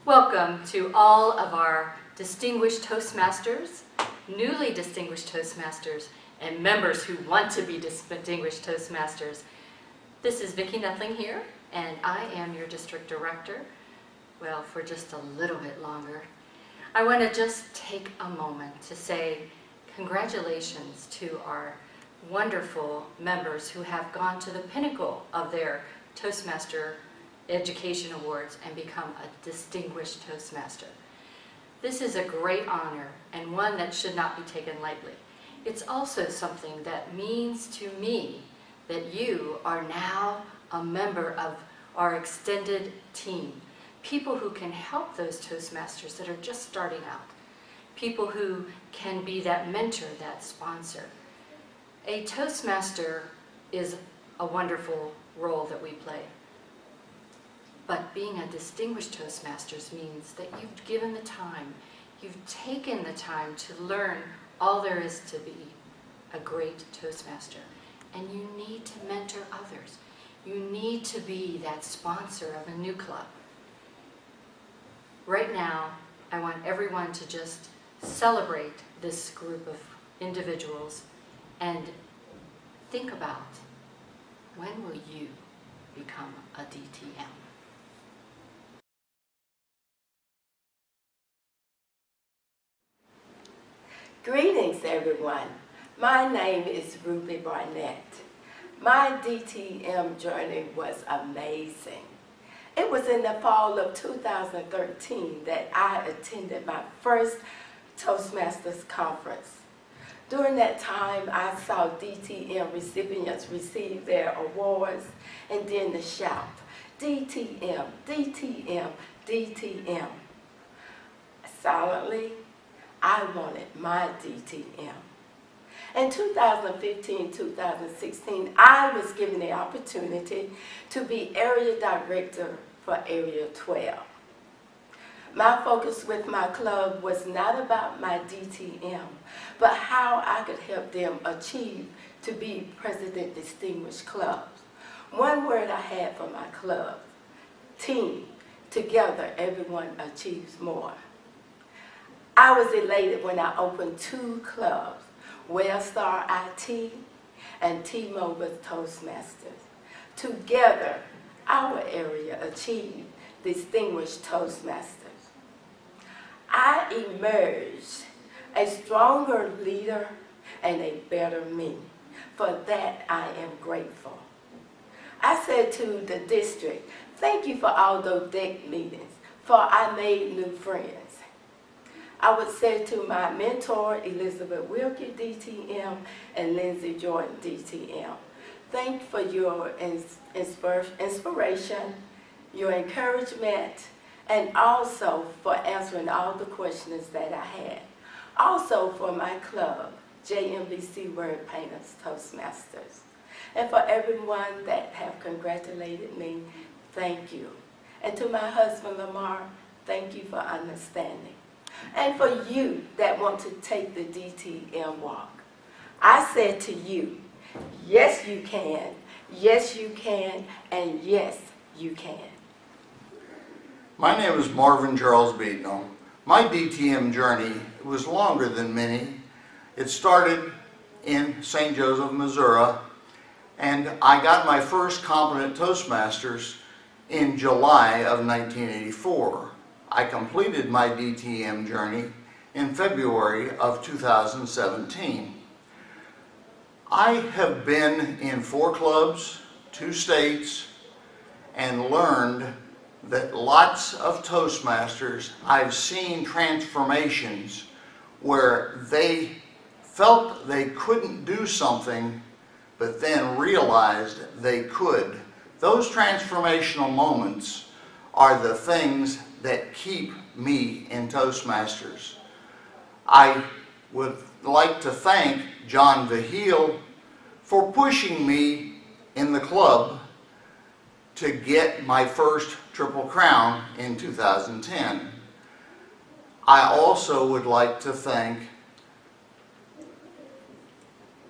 Welcome to all of our distinguished Toastmasters, newly distinguished Toastmasters, and members who want to be distinguished Toastmasters. This is Vicki Noethling here, and I am your district director, well, for just a little bit longer. I want to just take a moment to say congratulations to our wonderful members who have gone to the pinnacle of their Toastmaster Education Awards and become a distinguished Toastmaster. This is a great honor and one that should not be taken lightly. It's also something that means to me that you are now a member of our extended team. People who can help those Toastmasters that are just starting out. People who can be that mentor, that sponsor. A Toastmaster is a wonderful role that we play. But being a distinguished Toastmasters means that you've given the time, you've taken the time to learn all there is to be a great Toastmaster. And you need to mentor others. You need to be that sponsor of a new club. Right now, I want everyone to just celebrate this group of individuals and think about, when will you become a DTM? Greetings, everyone. My name is Barnett. My DTM journey was amazing. It was in the fall of 2013 that I attended my first Toastmasters conference. During that time, I saw DTM recipients receive their awards and then the shout, DTM, DTM, DTM. Silently, I wanted my DTM. In 2015-2016, I was given the opportunity to be area director for Area 12. My focus with my club was not about my DTM, but how I could help them achieve to be President Distinguished Clubs. One word I had for my club, team. Together, everyone achieves more. I was elated when I opened 2 clubs, Wellstar IT and T-Mobile Toastmasters. Together, our area achieved Distinguished Toastmasters. I emerged a stronger leader and a better me. For that, I am grateful. I said to the district, thank you for all those deck meetings, for I made new friends. I would say to my mentor, Elizabeth Wilkie, DTM, and Lindsay Jordan, DTM, thank you for your inspiration, your encouragement, and also for answering all the questions that I had. Also for my club, JMBC Word Painters Toastmasters. And for everyone that have congratulated me, thank you. And to my husband, Lamar, thank you for understanding. And for you that want to take the DTM walk, I said to you, yes you can, and yes you can. My name is Marvin Beadnall. My DTM journey was longer than many. It started in St. Joseph, Missouri, and I got my first competent Toastmasters in July of 1984. I completed my DTM journey in February of 2017. I have been in 4 clubs, 2 states, and learned that lots of Toastmasters, I've seen transformations where they felt they couldn't do something, but then realized they could. Those transformational moments are the things that keep me in Toastmasters. I would like to thank John Vaheel for pushing me in the club to get my first Triple Crown in 2010. I also would like to thank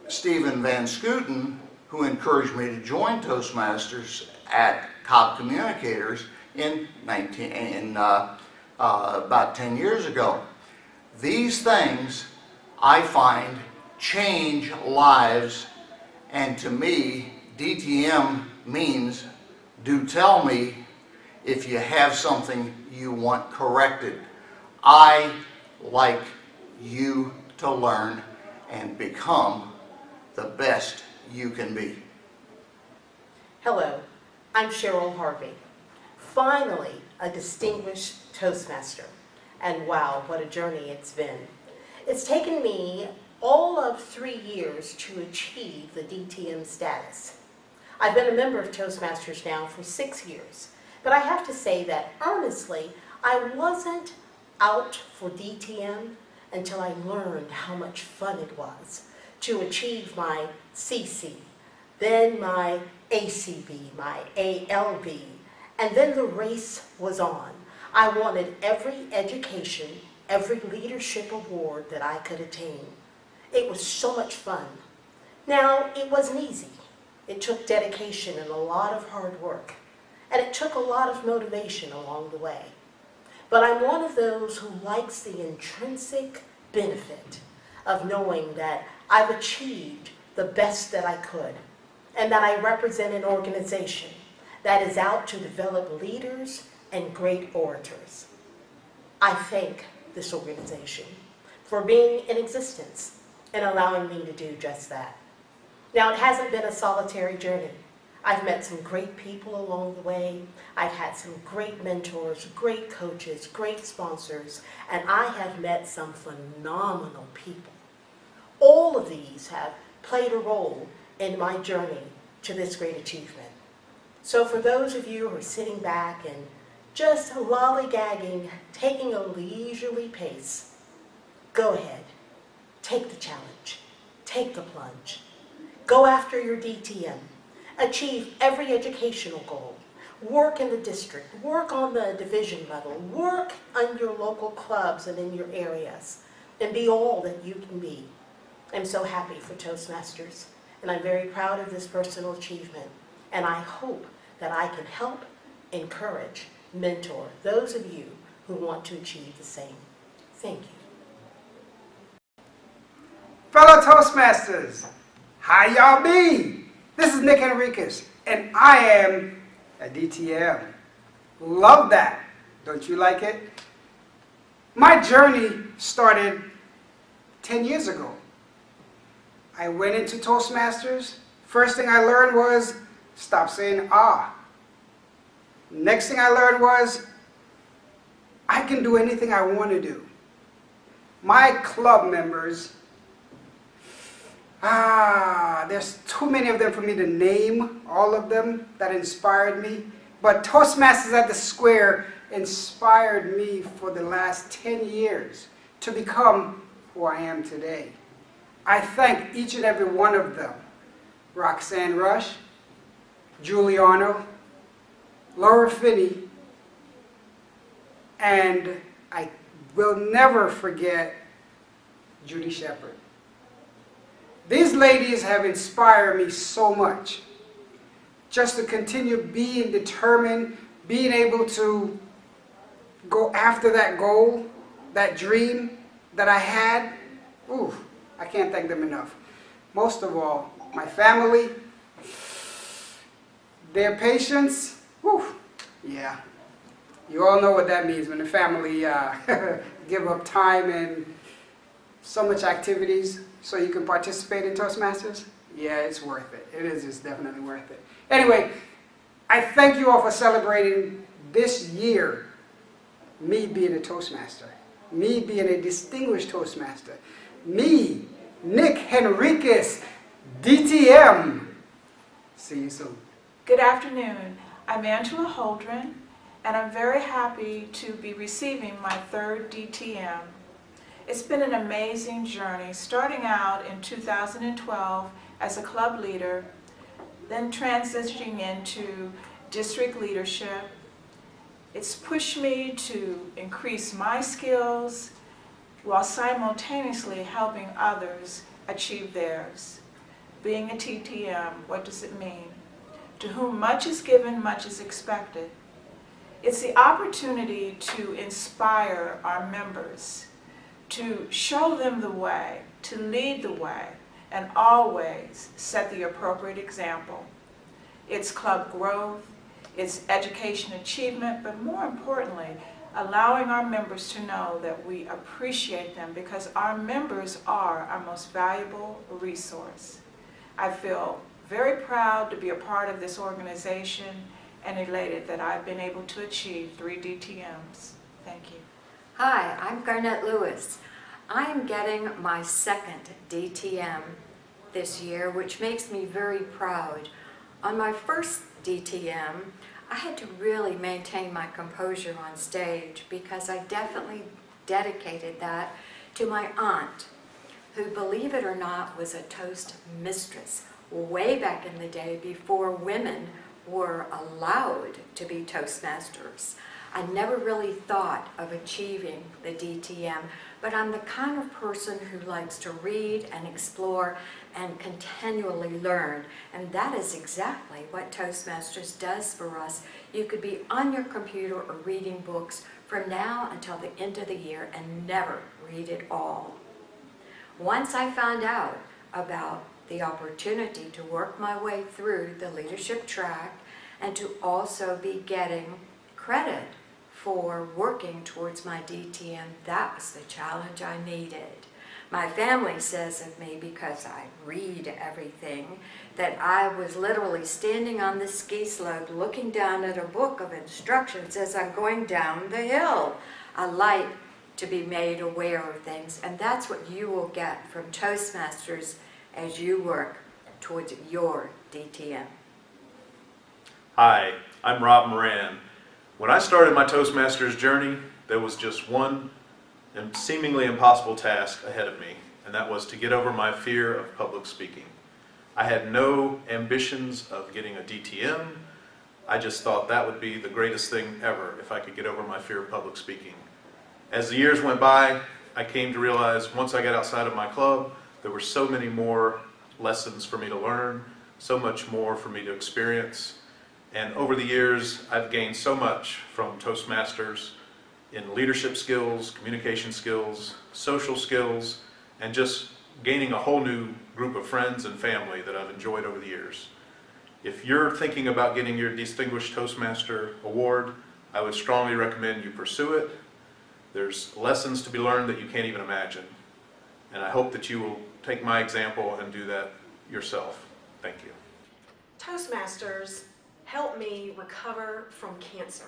Stephen Van Scooten, who encouraged me to join Toastmasters at Cobb Communicators in about 10 years ago. These things, I find, change lives, and to me, DTM means do tell me if you have something you want corrected. I like you to learn and become the best you can be. Hello, I'm Cheryl Harvey. Finally, a distinguished Toastmaster. And wow, what a journey it's been. It's taken me all of 3 years to achieve the DTM status. I've been a member of Toastmasters now for 6 years, but I have to say that honestly, I wasn't out for DTM until I learned how much fun it was to achieve my CC, then my ACB, my ALB, and then the race was on. I wanted every education, every leadership award that I could attain. It was so much fun. Now, it wasn't easy. It took dedication and a lot of hard work, and it took a lot of motivation along the way. But I'm one of those who likes the intrinsic benefit of knowing that I've achieved the best that I could, and that I represent an organization that is out to develop leaders and great orators. I thank this organization for being in existence and allowing me to do just that. Now, it hasn't been a solitary journey. I've met some great people along the way. I've had some great mentors, great coaches, great sponsors, and I have met some phenomenal people. All of these have played a role in my journey to this great achievement. So for those of you who are sitting back and just lollygagging, taking a leisurely pace, go ahead, take the challenge, take the plunge. Go after your DTM. Achieve every educational goal. Work in the district. Work on the division level. Work on your local clubs and in your areas. And be all that you can be. I'm so happy for Toastmasters. And I'm very proud of this personal achievement. And I hope that I can help, encourage, mentor those of you who want to achieve the same. Thank you. Fellow Toastmasters, how y'all be? This is Nick Henriques, and I am a DTM. Love that. Don't you like it? My journey started 10 years ago. I went into Toastmasters. First thing I learned was stop saying ah. Next thing I learned was I can do anything I want to do. My club members, there's too many of them for me to name, all of them that inspired me. But Toastmasters at the Square inspired me for the last 10 years to become who I am today. I thank each and every one of them. Roxanne Rush, Giuliano, Laura Finney, and I will never forget Judy Shepard. These ladies have inspired me so much. Just to continue being determined, being able to go after that goal, that dream that I had. Ooh, I can't thank them enough. Most of all, my family, their patience. Whew, yeah, you all know what that means when the family give up time and so much activities so you can participate in Toastmasters. Yeah, it's worth it. It is just definitely worth it. Anyway, I thank you all for celebrating this year, me being a Toastmaster, me being a distinguished Toastmaster, me, Nick Henriques, DTM. See you soon. Good afternoon. I'm Angela Holdren, and I'm very happy to be receiving my third DTM. It's been an amazing journey, starting out in 2012 as a club leader, then transitioning into district leadership. It's pushed me to increase my skills while simultaneously helping others achieve theirs. Being a TTM, what does it mean? To whom much is given, much is expected. It's the opportunity to inspire our members, to show them the way, to lead the way, and always set the appropriate example. It's club growth, it's education achievement, but more importantly, allowing our members to know that we appreciate them because our members are our most valuable resource. I feel very proud to be a part of this organization and elated that I've been able to achieve 3 DTMs. Thank you. Hi, I'm Barnett Lewis. I am getting my 2nd DTM this year, which makes me very proud. On my first DTM, I had to really maintain my composure on stage because I definitely dedicated that to my aunt, who, believe it or not, was a toast mistress way back in the day before women were allowed to be Toastmasters. I never really thought of achieving the DTM, but I'm the kind of person who likes to read and explore and continually learn, and that is exactly what Toastmasters does for us. You could be on your computer or reading books from now until the end of the year and never read it all. Once I found out about the opportunity to work my way through the leadership track and to also be getting credit for working towards my DTM, that was the challenge I needed. My family says of me, because I read everything, that I was literally standing on the ski slope looking down at a book of instructions as I'm going down the hill. I like to be made aware of things, and that's what you will get from Toastmasters as you work towards your DTM. Hi, I'm Rob Moran. When I started my Toastmasters journey, there was just one and seemingly impossible task ahead of me, and that was to get over my fear of public speaking. I had no ambitions of getting a DTM. I just thought that would be the greatest thing ever if I could get over my fear of public speaking. As the years went by, I came to realize once I got outside of my club, there were so many more lessons for me to learn, so much more for me to experience. And over the years, I've gained so much from Toastmasters in leadership skills, communication skills, social skills, and just gaining a whole new group of friends and family that I've enjoyed over the years. If you're thinking about getting your Distinguished Toastmaster Award, I would strongly recommend you pursue it. There's lessons to be learned that you can't even imagine. And I hope that you will take my example and do that yourself. Thank you. Toastmasters helped me recover from cancer.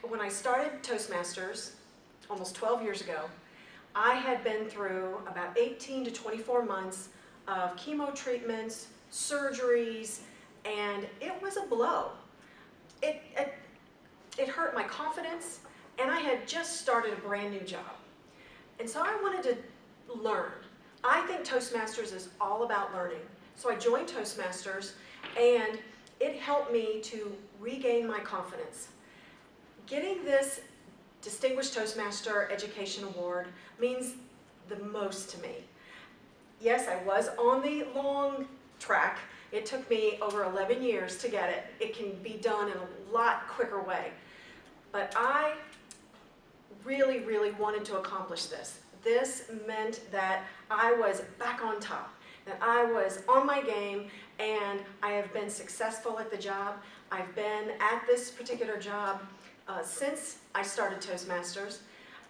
When I started Toastmasters almost 12 years ago, I had been through about 18 to 24 months of chemo treatments, surgeries, and it was a blow. It hurt my confidence, and I had just started a brand new job. And so I wanted to learn. I think Toastmasters is all about learning. So I joined Toastmasters, and it helped me to regain my confidence. Getting this Distinguished Toastmaster Education Award means the most to me. Yes, I was on the long track. It took me over 11 years to get it. It can be done in a lot quicker way. But I really, really wanted to accomplish this. This meant that I was back on top, that I was on my game, and I have been successful at the job. I've been at this particular job since I started Toastmasters.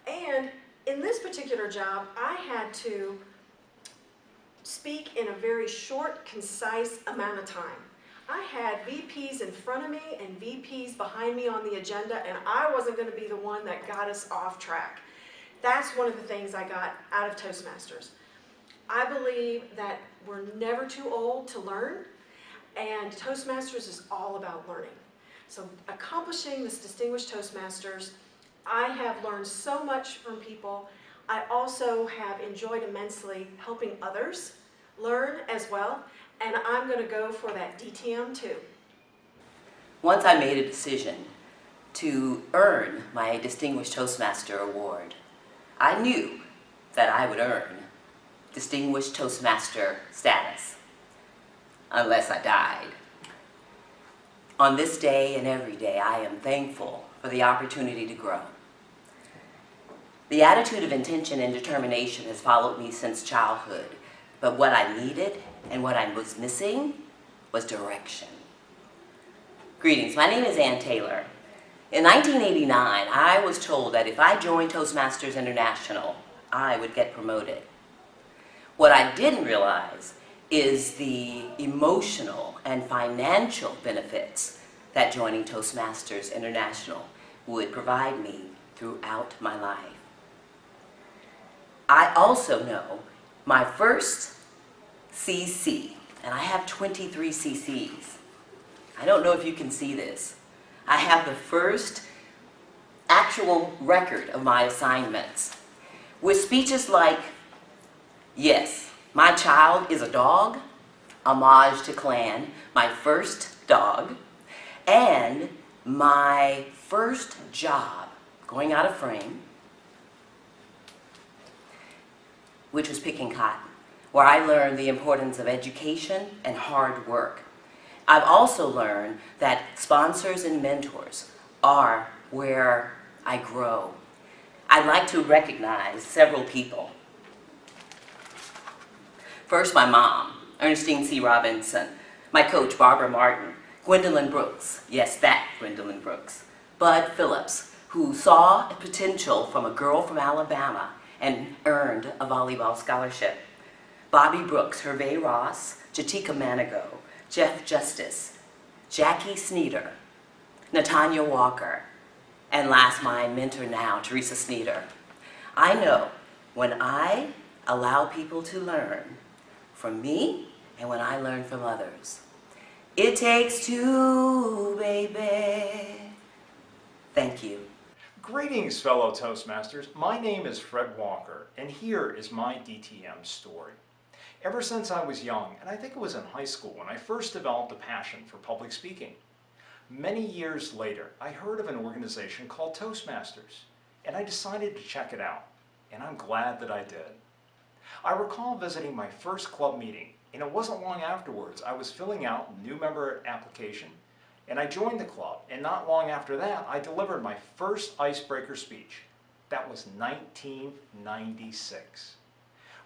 And in this particular job, I had to speak in a very short, concise amount of time. I had VPs in front of me and VPs behind me on the agenda, and I wasn't going to be the one that got us off track. That's one of the things I got out of Toastmasters. I believe that we're never too old to learn, and Toastmasters is all about learning. So accomplishing this Distinguished Toastmasters, I have learned so much from people. I also have enjoyed immensely helping others learn as well, and I'm going to go for that DTM too. Once I made a decision to earn my Distinguished Toastmaster Award, I knew that I would earn Distinguished Toastmaster status, unless I died. On this day and every day, I am thankful for the opportunity to grow. The attitude of intention and determination has followed me since childhood, but what I needed and what I was missing was direction. Greetings, my name is Ann Taylor. In 1989, I was told that if I joined Toastmasters International, I would get promoted. What I didn't realize is the emotional and financial benefits that joining Toastmasters International would provide me throughout my life. I also know my first CC, and I have 23 CCs. I don't know if you can see this. I have the first actual record of my assignments with speeches like, yes, my child is a dog, homage to Clan, my first dog, and my first job, going out of frame, which was picking cotton, where I learned the importance of education and hard work. I've also learned that sponsors and mentors are where I grow. I'd like to recognize several people. First, my mom, Ernestine C. Robinson, my coach, Barbara Martin, Gwendolyn Brooks, yes, that Gwendolyn Brooks, Bud Phillips, who saw a potential from a girl from Alabama and earned a volleyball scholarship, Bobby Brooks, Hervé Ross, Jatika Manigo, Jeff Justice, Jackie Sneeder, Natanya Walker, and last, my mentor now, Teresa Sneeder. I know when I allow people to learn from me and when I learn from others, it takes two, baby. Thank you. Greetings, fellow Toastmasters. My name is Fred Walker, and here is my DTM story. Ever since I was young, and I think it was in high school when I first developed a passion for public speaking. Many years later, I heard of an organization called Toastmasters, and I decided to check it out, and I'm glad that I did. I recall visiting my first club meeting, and it wasn't long afterwards I was filling out a new member application, and I joined the club, and not long after that, I delivered my first icebreaker speech. That was 1996.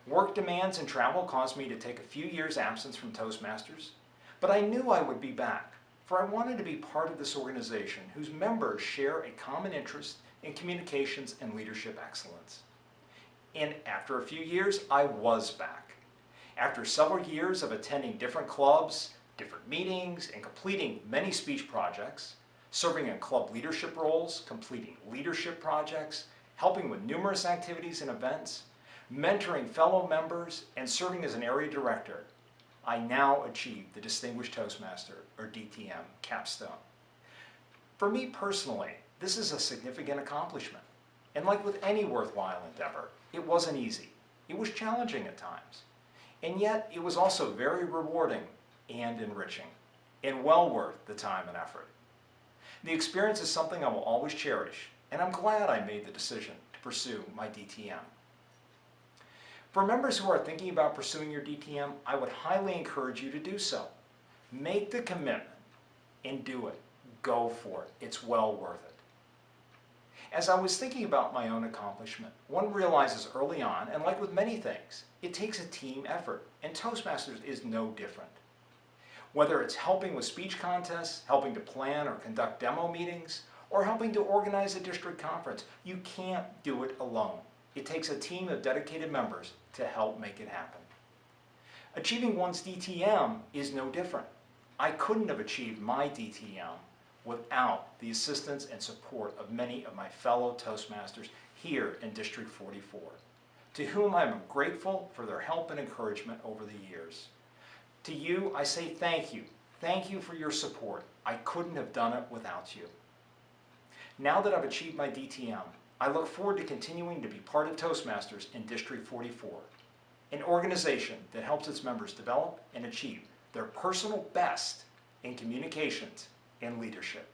Work demands and travel caused me to take a few years' absence from Toastmasters, but I knew I would be back, for I wanted to be part of this organization whose members share a common interest in communications and leadership excellence. And after a few years, I was back. After several years of attending different clubs, different meetings, and completing many speech projects, serving in club leadership roles, completing leadership projects, helping with numerous activities and events, mentoring fellow members, and serving as an area director, I now achieved the Distinguished Toastmaster, or DTM, capstone. For me personally, this is a significant accomplishment. And like with any worthwhile endeavor, it wasn't easy. It was challenging at times. And yet, it was also very rewarding and enriching, and well worth the time and effort. The experience is something I will always cherish, and I'm glad I made the decision to pursue my DTM. For members who are thinking about pursuing your DTM, I would highly encourage you to do so. Make the commitment and do it. Go for it. It's well worth it. As I was thinking about my own accomplishment, one realizes early on, and like with many things, it takes a team effort, and Toastmasters is no different. Whether it's helping with speech contests, helping to plan or conduct demo meetings, or helping to organize a district conference, you can't do it alone. It takes a team of dedicated members to help make it happen. Achieving one's DTM is no different. I couldn't have achieved my DTM without the assistance and support of many of my fellow Toastmasters here in District 44, to whom I am grateful for their help and encouragement over the years. To you, I say thank you. Thank you for your support. I couldn't have done it without you. Now that I've achieved my DTM, I look forward to continuing to be part of Toastmasters in District 44, an organization that helps its members develop and achieve their personal best in communications and leadership.